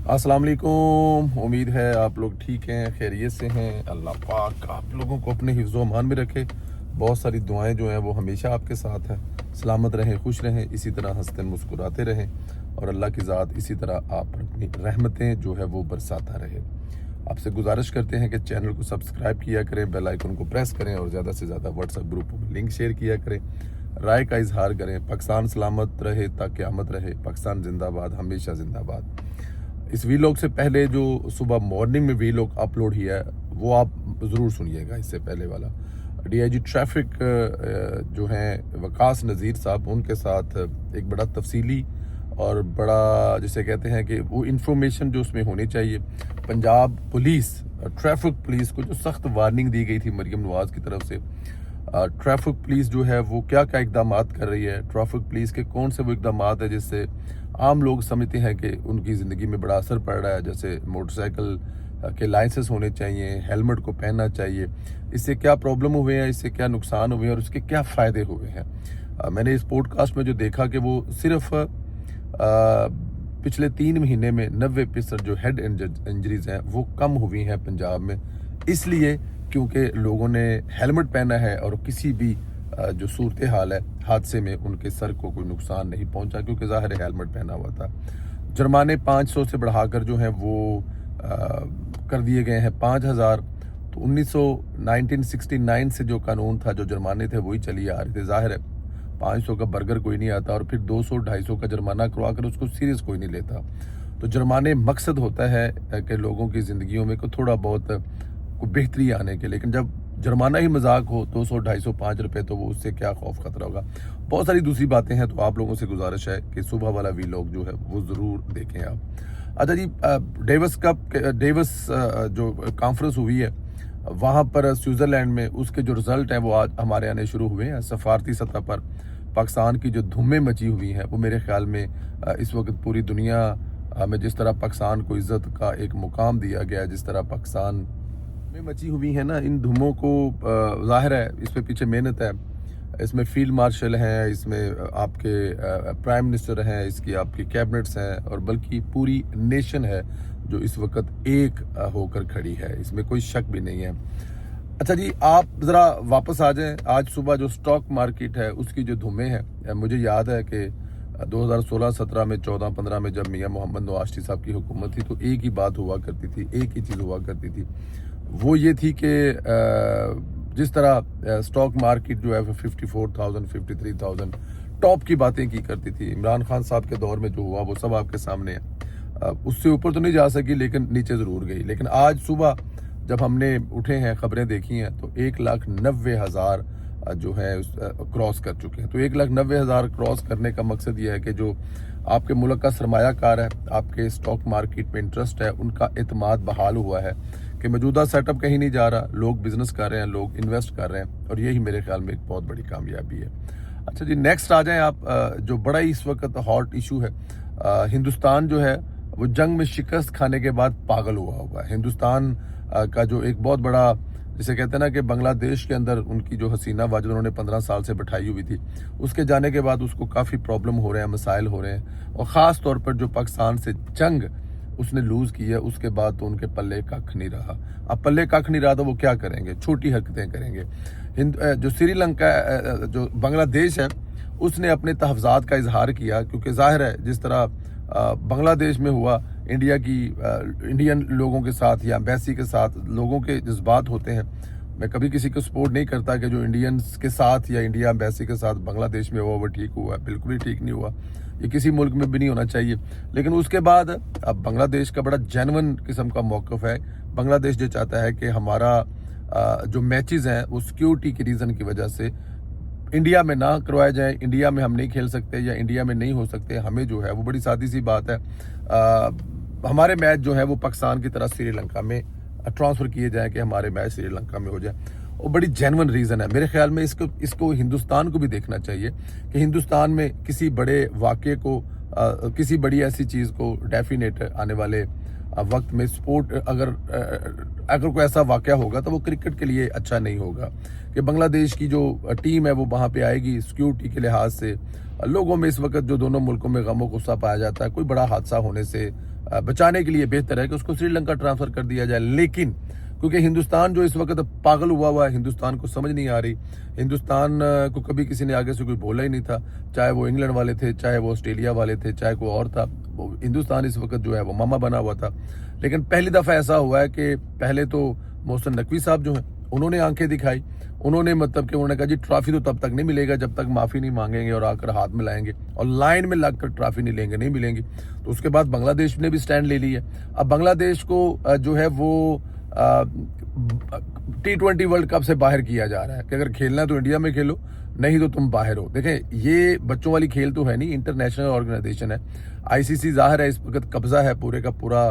अस्सलाम वालेकुम। उम्मीद है आप लोग ठीक हैं, खैरियत से हैं। अल्लाह पाक आप लोगों को अपने हिफ्ज़ व अमान में रखे। बहुत सारी दुआएं जो हैं वो हमेशा आपके साथ हैं। सलामत रहें, खुश रहें, इसी तरह हंसते मुस्कुराते रहें और अल्लाह की ज़ात इसी तरह आप पर अपनी रहमतें जो है वो बरसाता रहे। आपसे गुजारिश करते हैं कि चैनल को सब्सक्राइब किया करें, बेल आइकन को प्रेस करें और ज़्यादा से ज़्यादा व्हाट्सएप ग्रुपों में लिंक शेयर किया करें, राय का इजहार करें। पाकिस्तान सलामत रहे ता क़यामत रहे। पाकिस्तान जिंदाबाद, हमेशा जिंदाबाद। इस वीलॉग से पहले जो सुबह मॉर्निंग में वीलॉग अपलोड किया है वो आप ज़रूर सुनिएगा। इससे पहले वाला डीआईजी ट्रैफिक जो हैं वकास नज़ीर साहब, उनके साथ एक बड़ा तफसीली और बड़ा जिसे कहते हैं कि वो इन्फॉर्मेशन जो उसमें होनी चाहिए। पंजाब पुलिस, ट्रैफिक पुलिस को जो सख्त वार्निंग दी गई थी मरीम नवाज़ की तरफ से, ट्रैफिक पुलिस जो है वो क्या क्या इकदाम कर रही है, ट्रैफिक पुलिस के कौन से वो इकदाम है जिससे आम लोग समझते हैं कि उनकी ज़िंदगी में बड़ा असर पड़ रहा है। जैसे मोटरसाइकिल के लाइसेंस होने चाहिए, हेलमेट को पहनना चाहिए, इससे क्या प्रॉब्लम हुए हैं, इससे क्या नुकसान हुए हैं और उसके क्या फ़ायदे हुए हैं। मैंने इस पॉडकास्ट में जो देखा कि वो सिर्फ पिछले 3 महीने में 90% जो हेड इंजरीज हैं वो कम हुई हैं पंजाब में, इसलिए क्योंकि लोगों ने हेलमेट पहना है और किसी भी जो सूरत हाल है हादसे में उनके सर को कोई नुकसान नहीं पहुंचा, क्योंकि ज़ाहिर है हेलमेट पहना हुआ था। जुर्माने 500 से बढ़ाकर जो हैं वो कर दिए गए हैं 5000। तो 1969 से जो कानून था, जो जुर्माने थे वही चली आ रहे थे। ज़ाहिर है 500 का बर्गर कोई नहीं आता और फिर 200-250 का जुर्माना करवा कर उसको सीरियस कोई नहीं लेता। तो जुर्माने मकसद होता है कि लोगों की ज़िंदगियों में को थोड़ा बहुत को बेहतरी आने के, लेकिन जब जुर्माना ही मजाक हो 200-250 5 रुपये, तो वो उससे क्या खौफ खतरा होगा। बहुत सारी दूसरी बातें हैं, तो आप लोगों से गुजारिश है कि सुबह वाला वीलॉग जो है वो ज़रूर देखें आप। अच्छा जी, डेविस जो कॉन्फ्रेंस हुई है वहाँ पर स्विट्ज़रलैंड में, उसके जो रिज़ल्ट हैं वो आज हमारे आने शुरू हुए हैं। सफारती सतह पर पाकिस्तान की जो धूमें मची हुई हैं वो मेरे ख़्याल में इस वक्त पूरी दुनिया में जिस तरह पाकिस्तान को इज़्ज़त का एक मुकाम दिया गया है, जिस तरह पाकिस्तान में मची हुई है ना, इन धूमों को ज़ाहिर है इस पे पीछे मेहनत है। इसमें फील्ड मार्शल हैं, इसमें आपके प्राइम मिनिस्टर हैं, इसकी आपकी कैबिनेट्स हैं और बल्कि पूरी नेशन है जो इस वक्त एक होकर खड़ी है, इसमें कोई शक भी नहीं है। अच्छा जी, आप ज़रा वापस आ जाएं। आज सुबह जो स्टॉक मार्केट है उसकी जो धूमें हैं, मुझे याद है कि 2016-17 में, 14-15 में जब मियां मोहम्मद नवाज़ साहब की हुकूमत थी तो एक ही बात हुआ करती थी, एक ही चीज़ हुआ करती थी, वो ये थी कि जिस तरह स्टॉक मार्केट जो है 54,000 53,000 टॉप की बातें की करती थी। इमरान खान साहब के दौर में जो हुआ वो सब आपके सामने है। उससे ऊपर तो नहीं जा सकी लेकिन नीचे ज़रूर गई। लेकिन आज सुबह जब हमने उठे हैं, खबरें देखी हैं, तो 1,90,000 जो है क्रॉस कर चुके हैं। तो 1,90,000 क्रॉस करने का मकसद ये है कि जो आपके मुल्क का सरमायाकार है, आपके स्टॉक मार्केट में इंटरेस्ट है, उनका एतमाद बहाल हुआ है कि मौजूदा सेटअप कहीं नहीं जा रहा, लोग बिजनेस कर रहे हैं, लोग इन्वेस्ट कर रहे हैं और यही मेरे ख्याल में एक बहुत बड़ी कामयाबी है। अच्छा जी, नेक्स्ट आ जाएं आप। जो बड़ा ही इस वक्त हॉट इशू है, हिंदुस्तान जो है वो जंग में शिकस्त खाने के बाद पागल हुआ है। हिंदुस्तान का जो एक बहुत बड़ा, जिसे कहते हैं ना कि बांग्लादेश के अंदर उनकी जो हसीना वाजिद उन्होंने 15 साल से बैठाई हुई थी, उसके जाने के बाद उसको काफ़ी प्रॉब्लम हो रहे हैं, मसाइल हो रहे हैं। और ख़ास तौर पर जो पाकिस्तान से जंग उसने लूज़ की है, उसके बाद तो उनके पल्ले कख नहीं रहा। अब पल्ले कख नहीं रहा तो वो क्या करेंगे, छोटी हरकतें करेंगे। जो श्रीलंका, जो बांग्लादेश है, उसने अपने तहफ़्ज़ात का इजहार किया, क्योंकि ज़ाहिर है जिस तरह बांग्लादेश में हुआ, इंडियन लोगों के साथ या एम्बेसी के साथ लोगों के जज्बात होते हैं। मैं कभी किसी को सपोर्ट नहीं करता कि जो इंडियंस के साथ या इंडिया एम्बेसी के साथ बांग्लादेश में हुआ वो ठीक हुआ, बिल्कुल ही ठीक नहीं हुआ, ये किसी मुल्क में भी नहीं होना चाहिए। लेकिन उसके बाद अब बांग्लादेश का बड़ा जेन्युइन किस्म का मौक़िफ़ है। बांग्लादेश जो चाहता है कि हमारा जो मैचेस हैं वो सिक्योरिटी के रीज़न की वजह से इंडिया में ना करवाए जाएं, इंडिया में हम नहीं खेल सकते या इंडिया में नहीं हो सकते। हमें जो है वो बड़ी सादी सी बात है, हमारे मैच जो है वो पाकिस्तान की तरह श्रीलंका में ट्रांसफ़र किए जाएं कि हमारे मैच श्रीलंका में हो जाए। और बड़ी जेन्युइन रीज़न है मेरे ख्याल में। इसको हिंदुस्तान को भी देखना चाहिए कि हिंदुस्तान में किसी बड़े वाक़े को, किसी बड़ी ऐसी चीज़ को डेफिनेट आने वाले वक्त में स्पोर्ट अगर कोई ऐसा वाक़या होगा तो वो क्रिकेट के लिए अच्छा नहीं होगा कि बांग्लादेश की जो टीम है वो वहाँ पे आएगी। सिक्योरिटी के लिहाज से लोगों में इस वक्त जो दोनों मुल्कों में गम व गुस्सा पाया जाता है, कोई बड़ा हादसा होने से बचाने के लिए बेहतर है कि उसको श्रीलंका ट्रांसफ़र कर दिया जाए। लेकिन क्योंकि हिंदुस्तान जो इस वक्त पागल हुआ है, हिंदुस्तान को समझ नहीं आ रही, हिंदुस्तान को कभी किसी ने आगे से कोई बोला ही नहीं था, चाहे वो इंग्लैंड वाले थे, चाहे वो ऑस्ट्रेलिया वाले थे, चाहे कोई और था, हिंदुस्तान इस वक्त जो है वो मामा बना हुआ था। लेकिन पहली दफ़ा ऐसा हुआ है कि पहले तो मोहसिन नकवी साहब जो हैं उन्होंने आंखें दिखाई, उन्होंने मतलब कि उन्होंने कहा जी ट्रॉफी तो तब तक नहीं मिलेगा जब तक माफ़ी नहीं मांगेंगे और आकर हाथ मिलाएंगे और लाइन में लगकर ट्रॉफी नहीं लेंगे, नहीं मिलेंगी। तो उसके बाद बांग्लादेश ने भी स्टैंड ले लिया। अब बांग्लादेश को जो है वो T20 वर्ल्ड कप से बाहर किया जा रहा है कि अगर खेलना है तो इंडिया में खेलो, नहीं तो तुम बाहर हो। देखें, ये बच्चों वाली खेल तो है नहीं, इंटरनेशनल ऑर्गेनाइजेशन है, ICC ज़ाहिर है इस वक्त कब्जा है पूरे का पूरा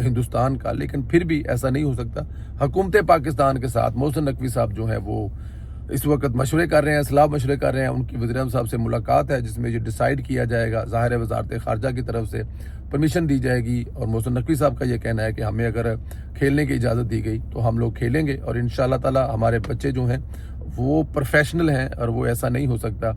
हिंदुस्तान का, लेकिन फिर भी ऐसा नहीं हो सकता। हुकूमत पाकिस्तान के साथ मोहसिन नकवी साहब जो हैं वो इस वक्त मशवरे कर रहे हैं, सलाह मशवरे कर रहे हैं, उनकी वज़ीर-ए-आज़म साहब से मुलाकात है जिसमें ये डिसाइड किया जाएगा। ज़ाहिर है वज़ारत ख़ारजा की तरफ से परमिशन दी जाएगी और मोहसिन नकवी साहब का ये कहना है कि हमें अगर खेलने की इजाज़त दी गई तो हम लोग खेलेंगे और इंशाअल्लाह ताला हमारे बच्चे जो हैं वो प्रोफेशनल हैं और वो ऐसा नहीं हो सकता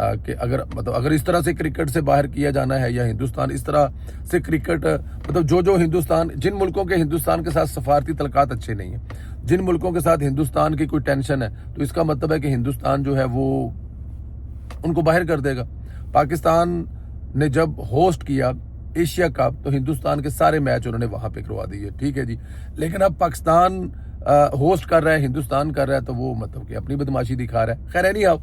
कि अगर इस तरह से क्रिकेट से बाहर किया जाना है या हिंदुस्तान इस तरह से क्रिकेट जो हिंदुस्तान, जिन मुल्कों के हिंदुस्तान के साथ सफारती तलकात अच्छे नहीं हैं, जिन मुल्कों के साथ हिंदुस्तान की कोई टेंशन है, तो इसका मतलब है कि हिंदुस्तान जो है वो उनको बाहर कर देगा। पाकिस्तान ने जब होस्ट किया एशिया कप तो हिंदुस्तान के सारे मैच उन्होंने वहां पे करवा दिए, ठीक है जी। लेकिन अब पाकिस्तान होस्ट कर रहा है, हिंदुस्तान कर रहा है, तो वो मतलब कि अपनी बदमाशी दिखा रहा है। खैर है नहीं, आप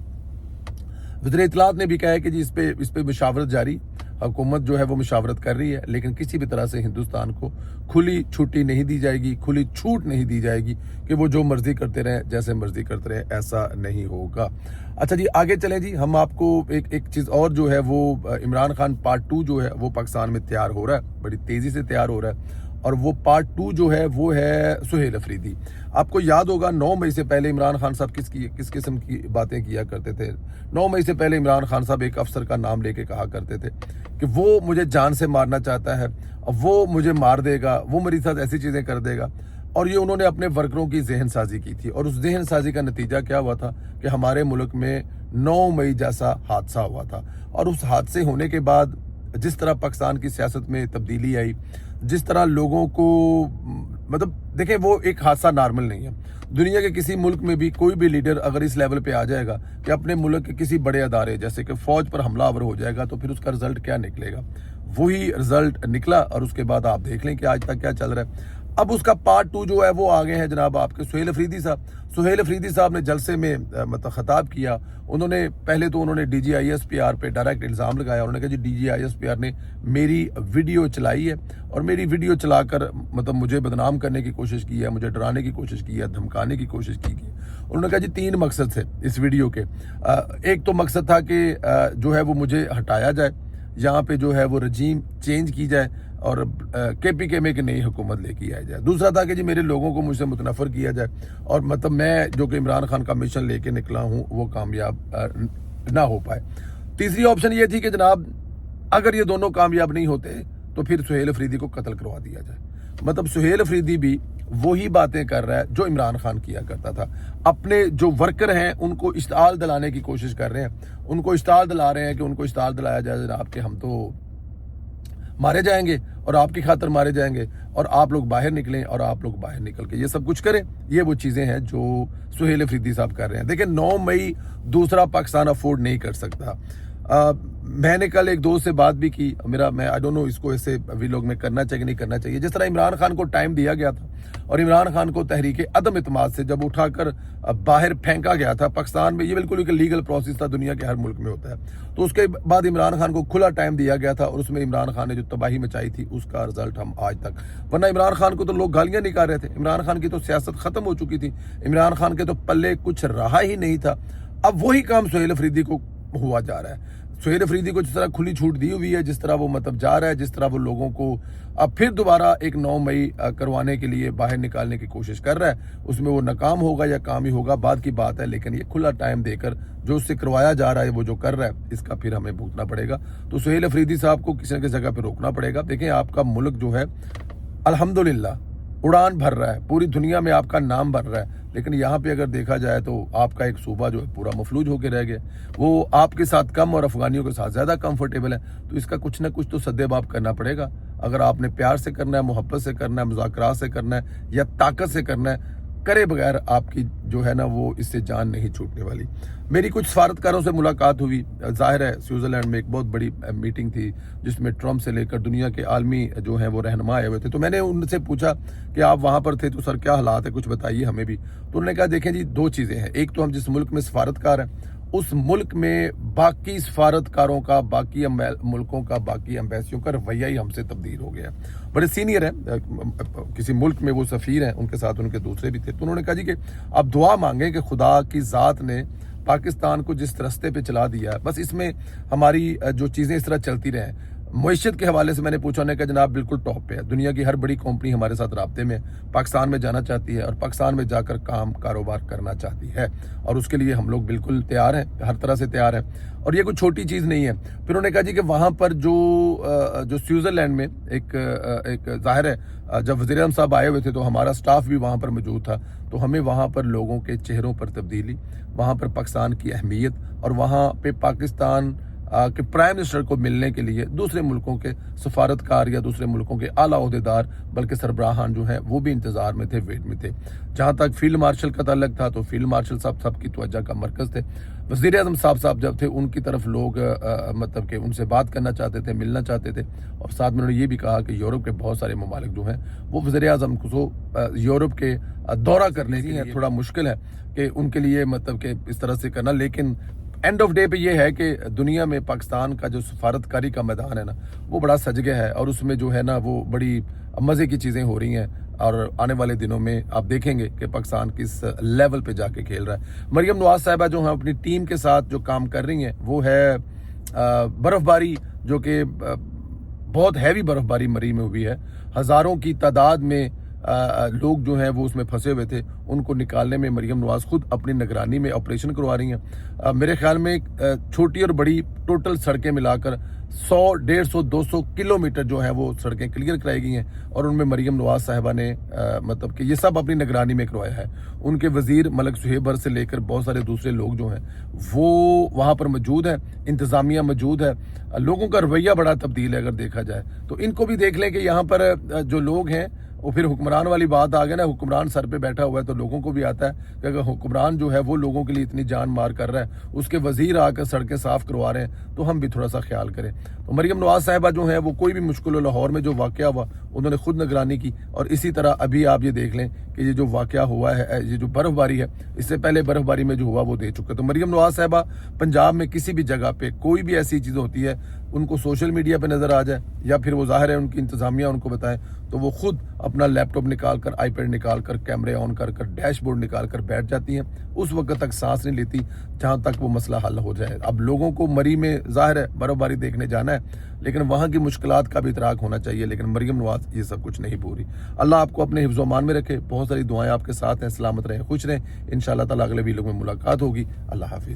वज़ीर इत्तलात ने भी कहा है कि जी इस पे मुशावरत जारी, हुकूमत जो है वो मुशावरत कर रही है, लेकिन किसी भी तरह से हिंदुस्तान को खुली छुट्टी नहीं दी जाएगी, खुली छूट नहीं दी जाएगी कि वो जो मर्जी करते रहें, जैसे मर्जी करते रहें, ऐसा नहीं होगा। अच्छा जी, आगे चलें जी। हम आपको एक चीज़ और जो है वो इमरान खान पार्ट 2 जो है वो पाकिस्तान में तैयार हो रहा है, बड़ी तेज़ी से तैयार हो रहा है, और वो पार्ट 2 जो है वो है सुहेल अफरीदी। आपको याद होगा 9 मई से पहले इमरान खान साहब किस किस्म की बातें किया करते थे। 9 मई से पहले इमरान खान साहब एक अफसर का नाम लेके कहा करते थे कि वो मुझे जान से मारना चाहता है, वो मुझे मार देगा, वो मेरे साथ ऐसी चीज़ें कर देगा। और ये उन्होंने अपने वर्करों की जहन साजी की थी, और उस जहन साजी का नतीजा क्या हुआ था कि हमारे मुल्क में 9 मई जैसा हादसा हुआ था। और उस हादसे होने के बाद जिस तरह पाकिस्तान की सियासत में तब्दीली आई, जिस तरह लोगों को मतलब देखें, वो एक हादसा नॉर्मल नहीं है। दुनिया के किसी मुल्क में भी कोई भी लीडर अगर इस लेवल पे आ जाएगा कि अपने मुल्क के किसी बड़े अदारे जैसे कि फौज पर हमलावर हो जाएगा, तो फिर उसका रिजल्ट क्या निकलेगा। वही रिजल्ट निकला, और उसके बाद आप देख लें कि आज तक क्या चल रहा है। अब उसका पार्ट 2 जो है वो आ गए हैं जनाब आपके सुहेल अफरीदी साहब। सुहेल अफरीदी साहब ने जलसे में मतलब खिताब किया। पहले तो उन्होंने DGISPR पे डायरेक्ट इल्ज़ाम लगाया। उन्होंने कहा जी DGISPR ने मेरी वीडियो चलाई है और मेरी वीडियो चलाकर मतलब मुझे बदनाम करने की कोशिश की है, मुझे डराने की कोशिश की है, धमकाने की कोशिश की है। उन्होंने कहा जी 3 मकसद थे इस वीडियो के। एक तो मकसद था कि जो है वो मुझे हटाया जाए, यहाँ पे जो है वो रजीम चेंज की जाए और KPK में की नई हुकूमत लेके आई जाए। दूसरा था कि जी मेरे लोगों को मुझसे मुतनफ़र किया जाए, और मतलब मैं जो कि इमरान खान का मिशन लेके निकला हूँ वो कामयाब ना हो पाए। तीसरी ऑप्शन ये थी कि जनाब अगर ये दोनों कामयाब नहीं होते तो फिर सुहेल अफरीदी को कत्ल करवा दिया जाए। मतलब सुहेल अफरीदी भी वही बातें कर रहा है जो इमरान खान किया करता था। अपने जो वर्कर हैं उनको इश्ताल दिलाने की कोशिश कर रहे हैं, उनको इश्ताल दिला रहे हैं कि उनको इश्ताल दिलाया जाए जनाब कि हम तो मारे जाएंगे और आपकी खातर मारे जाएंगे, और आप लोग बाहर निकलें, और आप लोग बाहर निकल के ये सब कुछ करें। ये वो चीज़ें हैं जो सुहेल अफरीदी साहब कर रहे हैं। देखिए 9 मई दूसरा पाकिस्तान अफोर्ड नहीं कर सकता। मैंने कल एक दोस्त से बात भी की, मैं आई डोंट नो इसको ऐसे व्लॉग में करना चाहिए नहीं करना चाहिए। जिस तरह इमरान खान को टाइम दिया गया था और इमरान खान को तहरीक अदम इत्माद से जब उठाकर बाहर फेंका गया था पाकिस्तान में, ये बिल्कुल एक लीगल प्रोसेस था, दुनिया के हर मुल्क में होता है। तो उसके बाद इमरान खान को खुला टाइम दिया गया था और उसमें इमरान खान ने जो तबाही मचाई थी उसका रिजल्ट हम आज तक, वरना इमरान खान को तो लोग गालियां निकाल रहे थे, इमरान खान की तो सियासत खत्म हो चुकी थी, इमरान खान के तो पल्ले कुछ रहा ही नहीं था। अब वही काम सुहेल अफरीदी को हुआ जा रहा है। सुहेल अफरीदी को जिस तरह खुली छूट दी हुई है, जिस तरह वो मतलब जा रहा है, जिस तरह वो लोगों को अब फिर दोबारा एक 9 मई करवाने के लिए बाहर निकालने की कोशिश कर रहा है, उसमें वो नाकाम होगा या काम ही होगा बाद की बात है। लेकिन ये खुला टाइम देकर जो उससे करवाया जा रहा है, वो जो कर रहा है, इसका फिर हमें भुगतना पड़ेगा। तो सुहेल अफरीदी साहब को किसी न किसी जगह पर रोकना पड़ेगा। देखें, आपका मुल्क जो है अल्हम्दुलिल्लाह उड़ान भर रहा है, पूरी दुनिया में आपका नाम बन रहा है, लेकिन यहाँ पे अगर देखा जाए तो आपका एक सूबा जो है पूरा मफलूज होकर रह गया। वो आपके साथ कम और अफगानियों के साथ ज़्यादा कंफर्टेबल है। तो इसका कुछ ना कुछ तो सद्देबाब करना पड़ेगा। اگر آپ نے پیار سے کرنا ہے، محبت سے کرنا ہے، مذاکرات سے کرنا ہے یا طاقت سے کرنا ہے، کرے بغیر آپ کی جو ہے نا وہ اس سے جان نہیں چھوٹنے والی۔ میری کچھ سفارتکاروں سے ملاقات ہوئی، ظاہر ہے سوئٹزرلینڈ میں ایک بہت بڑی میٹنگ تھی جس میں ٹرمپ سے لے کر دنیا کے عالمی جو ہیں وہ رہنما آئے ہوئے تھے، تو میں نے ان سے پوچھا کہ آپ وہاں پر تھے تو سر کیا حالات ہے، کچھ بتائیے ہمیں بھی۔ تو انہوں نے کہا دیکھیں جی 2 چیزیں ہیں، ایک تو ہم جس ملک میں سفارتکار ہیں اس ملک میں باقی سفارتکاروں کا، باقی ملکوں کا، باقی ایمبیسیوں کا رویہ ہی ہم سے تبدیل ہو گیا، بڑے سینئر ہیں کسی ملک میں، وہ سفیر ہیں، ان کے ساتھ ان کے دوسرے بھی تھے۔ تو انہوں نے کہا جی کہ آپ دعا مانگیں کہ خدا کی ذات نے پاکستان کو جس راستے پہ چلا دیا ہے، بس اس میں ہماری جو چیزیں اس طرح چلتی رہیں۔ معیشت کے حوالے سے میں نے پوچھا، انہوں نے کہا جناب بالکل ٹاپ پہ ہے، دنیا کی ہر بڑی کمپنی ہمارے ساتھ رابطے میں پاکستان میں جانا چاہتی ہے اور پاکستان میں جا کر کاروبار کرنا چاہتی ہے، اور اس کے لیے ہم لوگ بالکل تیار ہیں، ہر طرح سے تیار ہیں، اور یہ کوئی چھوٹی چیز نہیں ہے۔ پھر انہوں نے کہا جی کہ وہاں پر جو سوئٹزرلینڈ میں ایک ظاہر ہے جب وزیر اعظم صاحب آئے ہوئے تھے تو ہمارا سٹاف بھی وہاں پر موجود تھا، تو ہمیں وہاں پر لوگوں کے چہروں پر تبدیلی، وہاں پر پاکستان کی اہمیت، اور وہاں پہ پاکستان کہ پرائم منسٹر کو ملنے کے لیے دوسرے ملکوں کے سفارتکار یا دوسرے ملکوں کے اعلیٰ عہدیدار بلکہ سربراہان جو ہیں وہ بھی انتظار میں تھے، ویٹ میں تھے۔ جہاں تک فیلڈ مارشل کا تعلق تھا تو فیلڈ مارشل صاحب سب کی توجہ کا مرکز تھے۔ وزیر اعظم صاحب جب تھے ان کی طرف لوگ مطلب کہ ان سے بات کرنا چاہتے تھے، ملنا چاہتے تھے، اور ساتھ میں انہوں نے یہ بھی کہا کہ یورپ کے بہت سارے ممالک جو ہیں وہ وزیر اعظم کو یورپ کے دورہ کرنے کے لیے تھوڑا مشکل ہے کہ ان کے لیے مطلب کہ اس طرح سے کرنا، لیکن اینڈ آف ڈے پہ یہ ہے کہ دنیا میں پاکستان کا جو سفارتکاری کا میدان ہے نا وہ بڑا سج گیا ہے، اور اس میں جو ہے نا وہ بڑی مزے کی چیزیں ہو رہی ہیں، اور آنے والے دنوں میں آپ دیکھیں گے کہ پاکستان کس لیول پہ جا کے کھیل رہا ہے۔ مریم نواز صاحبہ جو ہیں اپنی ٹیم کے ساتھ جو کام کر رہی ہیں وہ ہے برف باری، جو کہ بہت ہیوی برف باری مری میں ہوئی ہے، ہزاروں کی تعداد میں لوگ جو ہیں وہ اس میں پھنسے ہوئے تھے، ان کو نکالنے میں مریم نواز خود اپنی نگرانی میں آپریشن کروا رہی ہیں۔ میرے خیال میں چھوٹی اور بڑی ٹوٹل سڑکیں ملا کر 100، 150، 200 کلومیٹر جو ہیں وہ سڑکیں کلیئر کرائی گئی ہیں، اور ان میں مریم نواز صاحبہ نے مطلب کہ یہ سب اپنی نگرانی میں کروایا ہے۔ ان کے وزیر ملک صہیب سے لے کر بہت سارے دوسرے لوگ جو ہیں وہ وہاں پر موجود ہیں، انتظامیہ موجود ہے، لوگوں کا رویہ بڑا تبدیل ہے اگر دیکھا جائے تو۔ ان کو بھی دیکھ لیں کہ یہاں پر جو لوگ ہیں وہ پھر حکمران والی بات آ گئی نا، حکمران سر پہ بیٹھا ہوا ہے تو لوگوں کو بھی آتا ہے کہ اگر حکمران جو ہے وہ لوگوں کے لیے اتنی جان مار کر رہا ہے، اس کے وزیر آ کر سڑکیں صاف کروا رہے ہیں، تو ہم بھی تھوڑا سا خیال کریں۔ تو مریم نواز صاحبہ جو ہیں وہ کوئی بھی مشکل ہو، لاہور میں جو واقعہ ہوا انہوں نے خود نگرانی کی، اور اسی طرح ابھی آپ یہ دیکھ لیں کہ یہ جو واقعہ ہوا ہے، یہ جو برف باری ہے، اس سے پہلے برف باری میں جو ہوا وہ دے چکا۔ تو مریم نواز صاحبہ پنجاب میں کسی بھی جگہ پہ کوئی بھی ایسی چیز ہوتی ہے ان کو سوشل میڈیا پہ نظر آ جائے یا پھر وہ ظاہر ہے ان کی انتظامیہ ان کو بتائیں، تو وہ خود اپنا لیپ ٹاپ نکال کر، آئی پیڈ نکال کر، کیمرے آن کر کر، ڈیش بورڈ نکال کر بیٹھ جاتی ہیں، اس وقت تک سانس نہیں لیتی جہاں تک وہ مسئلہ حل ہو جائے۔ اب لوگوں کو مری میں ظاہر ہے برف باری دیکھنے جانا ہے، لیکن وہاں کی مشکلات کا بھی ادراک ہونا چاہیے، لیکن مریم نواز یہ سب کچھ نہیں بھول رہی۔ اللہ آپ کو اپنے حفظ و امان میں رکھے، بہت ساری دعائیں آپ کے ساتھ ہیں، سلامت رہیں، خوش رہیں، انشاءاللہ تعالیٰ اگلے ویڈیو میں ملاقات ہوگی۔ اللہ حافظ۔